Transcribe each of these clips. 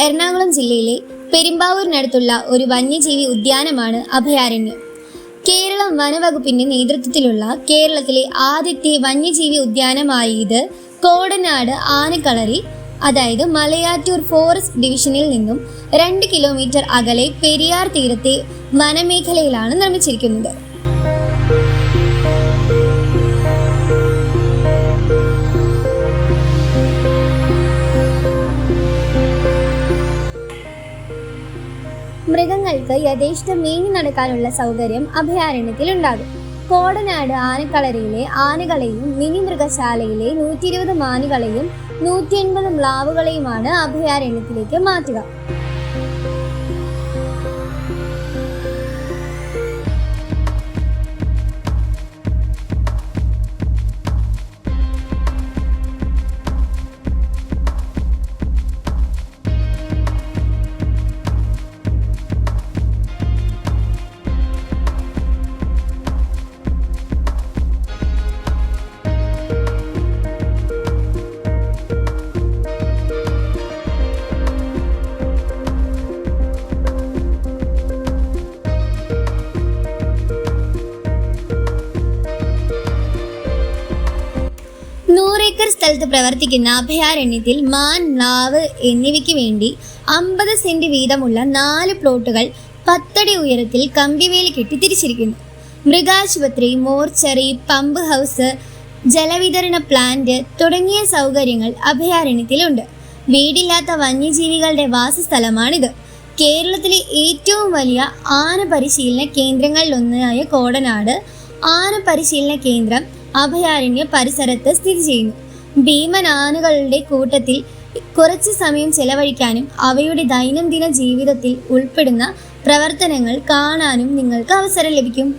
എറണാകുളം ജില്ലയിലെ പെരുമ്പാവൂരിനടുത്തുള്ള ഒരു വന്യജീവി ഉദ്യാനമാണ് അഭയാരണ്യം. കേരളം വനവകുപ്പിന്റെ നേതൃത്വത്തിലുള്ള കേരളത്തിലെ ആദ്യത്തെ വന്യജീവി ഉദ്യാനമായ ഇത് കോടനാട് ആനക്കളരി, അതായത് മലയാറ്റൂർ ഫോറസ്റ്റ് ഡിവിഷനിൽ നിന്നും 2 കിലോമീറ്റർ അകലെ പെരിയാർ തീരത്തെ വനമേഖലയിലാണ് നിർമ്മിച്ചിരിക്കുന്നത്. മൃഗങ്ങൾക്ക് യഥേഷ്ടം നീങ്ങി നടക്കാനുള്ള സൗകര്യം അഭയാരണ്യത്തിൽ ഉണ്ടാകും. കോടനാട് ആനക്കളരിയിലെ ആനകളെയും മിനി മൃഗശാലയിലെ 120 മാനുകളെയും 180 മ്ലാവുകളെയുമാണ് അഭയാരണ്യത്തിലേക്ക് മാറ്റുക. സ്ഥലത്ത് പ്രവർത്തിക്കുന്ന അഭയാരണ്യത്തിൽ മാൻ, മ്ലാവ് എന്നിവയ്ക്ക് വേണ്ടി 50 സെന്റ് വീതമുള്ള 4 പ്ലോട്ടുകൾ 10 അടി ഉയരത്തിൽ കമ്പിവേലി കെട്ടി തിരിച്ചിരിക്കുന്നു. മൃഗാശുപത്രി, മോർച്ചറി, പമ്പ് ഹൗസ്, ജലവിതരണ പ്ലാന്റ് തുടങ്ങിയ സൗകര്യങ്ങൾ അഭയാരണ്യത്തിലുണ്ട്. വീടില്ലാത്ത വന്യജീവികളുടെ വാസസ്ഥലമാണിത്. കേരളത്തിലെ ഏറ്റവും വലിയ ആന പരിശീലന കേന്ദ്രങ്ങളിലൊന്നായ കോടനാട് ആന പരിശീലന കേന്ദ്രം അഭയാരണ്യ പരിസരത്ത് സ്ഥിതി ചെയ്യുന്നു. ഭീമൻ ആനകളുടെ കൂട്ടത്തിൽ കുറച്ച് സമയം ചെലവഴിക്കാനും അവയുടെ ദൈനംദിന ജീവിതത്തിൽ ഉൾപ്പെടുന്ന പ്രവർത്തനങ്ങൾ കാണാനും നിങ്ങൾക്ക് അവസരം ലഭിക്കും.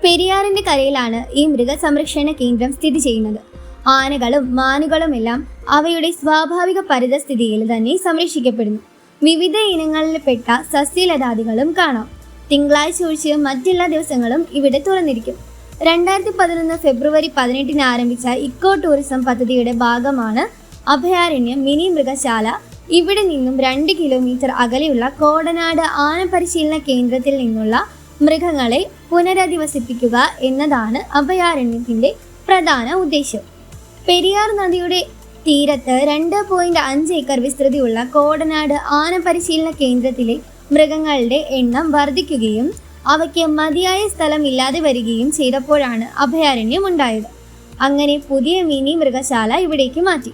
പെരിയാറിന്റെ കരയിലാണ് ഈ മൃഗസംരക്ഷണ കേന്ദ്രം സ്ഥിതി ചെയ്യുന്നത്. ആനകളും മാനുകളുമെല്ലാം അവയുടെ സ്വാഭാവിക പരിതസ്ഥിതിയിൽ തന്നെ സംരക്ഷിക്കപ്പെടുന്നു. വിവിധ ഇനങ്ങളിൽപ്പെട്ട സസ്യലതാദികളും കാണാം. തിങ്കളാഴ്ച ഒഴിച്ച് മറ്റെല്ലാ ദിവസങ്ങളും ഇവിടെ തുറന്നിരിക്കും. 2011 ഫെബ്രുവരി 18 ആരംഭിച്ച ഇക്കോ ടൂറിസം പദ്ധതിയുടെ ഭാഗമാണ് അഭയാരണ്യ മിനി മൃഗശാല. ഇവിടെ നിന്നും 2 കിലോമീറ്റർ അകലെയുള്ള കോടനാട് ആന പരിശീലന കേന്ദ്രത്തിൽ നിന്നുള്ള മൃഗങ്ങളെ പുനരധിവസിപ്പിക്കുക എന്നതാണ് അഭയാരണ്യത്തിന്റെ പ്രധാന ഉദ്ദേശം. പെരിയാർ നദിയുടെ തീരത്ത് 2.5 ഏക്കർ വിസ്തൃതിയുള്ള കോടനാട് ആന പരിശീലന കേന്ദ്രത്തിലെ മൃഗങ്ങളുടെ എണ്ണം വർദ്ധിക്കുകയും അവയ്ക്ക് മതിയായ സ്ഥലം ഇല്ലാതെ വരികയും ചെയ്തപ്പോഴാണ് അഭയാരണ്യം ഉണ്ടായത്. അങ്ങനെ പുതിയ മിനി മൃഗശാല ഇവിടേക്ക് മാറ്റി.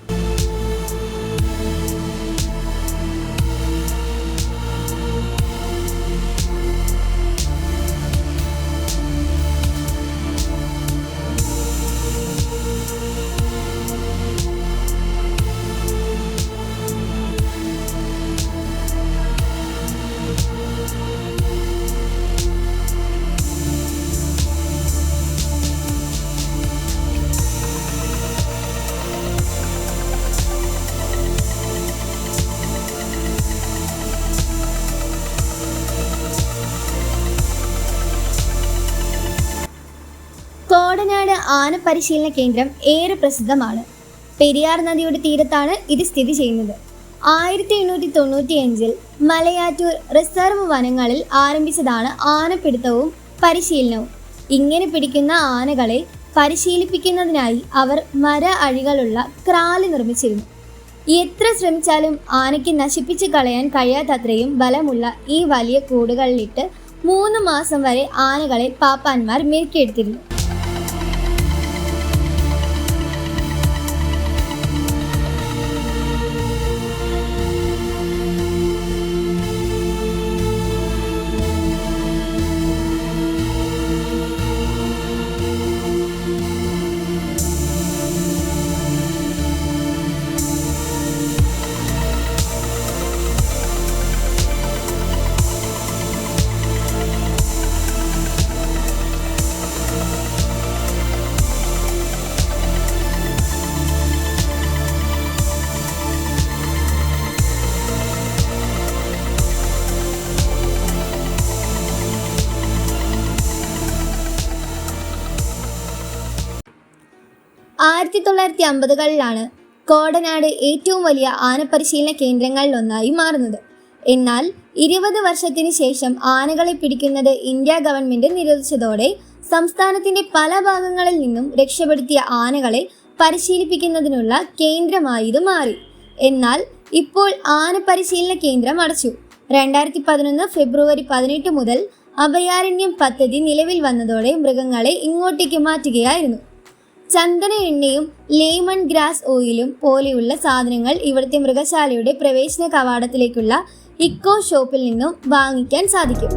കോടനാട് ആന പരിശീലന കേന്ദ്രം ഏറെ പ്രസിദ്ധമാണ്. പെരിയാർ നദിയുടെ തീരത്താണ് ഇത് സ്ഥിതി ചെയ്യുന്നത്. 1895 മലയാറ്റൂർ റിസർവ് വനങ്ങളിൽ ആരംഭിച്ചതാണ് ആനപ്പിടുത്തവും പരിശീലനവും. ഇങ്ങനെ പിടിക്കുന്ന ആനകളെ പരിശീലിപ്പിക്കുന്നതിനായി അവർ മര അഴികളുള്ള ക്രാല് നിർമ്മിച്ചിരുന്നു. എത്ര ശ്രമിച്ചാലും ആനയ്ക്ക് നശിപ്പിച്ച് കളയാൻ കഴിയാത്തത്രയും ബലമുള്ള ഈ വലിയ കൂടുകളിലിട്ട് 3 മാസം വരെ ആനകളെ പാപ്പാന്മാർ മെരുക്കിയെടുത്തിരുന്നു. 1950കളിലാണ് കോടനാട് ഏറ്റവും വലിയ ആനപരിശീലന കേന്ദ്രങ്ങളിലൊന്നായി മാറുന്നത്. എന്നാൽ 20 വർഷത്തിന് ശേഷം ആനകളെ പിടിക്കുന്നത് ഇന്ത്യ ഗവൺമെന്റ് നിരോധിച്ചതോടെ സംസ്ഥാനത്തിന്റെ പല ഭാഗങ്ങളിൽ നിന്നും രക്ഷപ്പെടുത്തിയ ആനകളെ പരിശീലിപ്പിക്കുന്നതിനുള്ള കേന്ദ്രമായി ഇത് മാറി. എന്നാൽ ഇപ്പോൾ ആന പരിശീലന കേന്ദ്രം അടച്ചു. 2011 ഫെബ്രുവരി 18 മുതൽ അഭയാരണ്യം പദ്ധതി നിലവിൽ വന്നതോടെ മൃഗങ്ങളെ ഇങ്ങോട്ടേക്ക് മാറ്റുകയായിരുന്നു. ചന്ദന എണ്ണയും ലെമൺ ഗ്രാസ് ഓയിലും പോലെയുള്ള സാധനങ്ങൾ ഇവിടുത്തെ മൃഗശാലയുടെ പ്രവേശന കവാടത്തിലേക്കുള്ള ഇക്കോ ഷോപ്പിൽ നിന്നും വാങ്ങിക്കാൻ സാധിക്കും.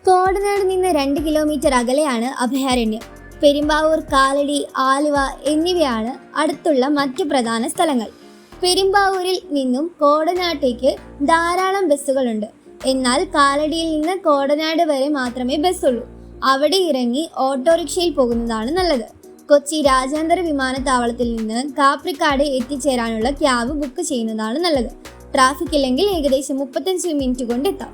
കോടനാട് നിന്ന് 2 കിലോമീറ്റർ അകലെയാണ് അഭയാരണ്യം. പെരുമ്പാവൂർ, കാലടി, ആലുവ എന്നിവയാണ് അടുത്തുള്ള മറ്റു പ്രധാന സ്ഥലങ്ങൾ. പെരുമ്പാവൂരിൽ നിന്നും കോടനാട്ടേക്ക് ധാരാളം ബസ്സുകളുണ്ട്. എന്നാൽ കാലടിയിൽ നിന്ന് കോടനാട് വരെ മാത്രമേ ബസ്സുള്ളൂ. അവിടെ ഇറങ്ങി ഓട്ടോറിക്ഷയിൽ പോകുന്നതാണ് നല്ലത്. കൊച്ചി രാജ്യാന്തര വിമാനത്താവളത്തിൽ നിന്ന് കാപ്രിക്കാട് എത്തിച്ചേരാനുള്ള ക്യാബ് ബുക്ക് ചെയ്യുന്നതാണ് നല്ലത്. ട്രാഫിക് ഇല്ലെങ്കിൽ ഏകദേശം 35 മിനിറ്റ് കൊണ്ട് എത്താം.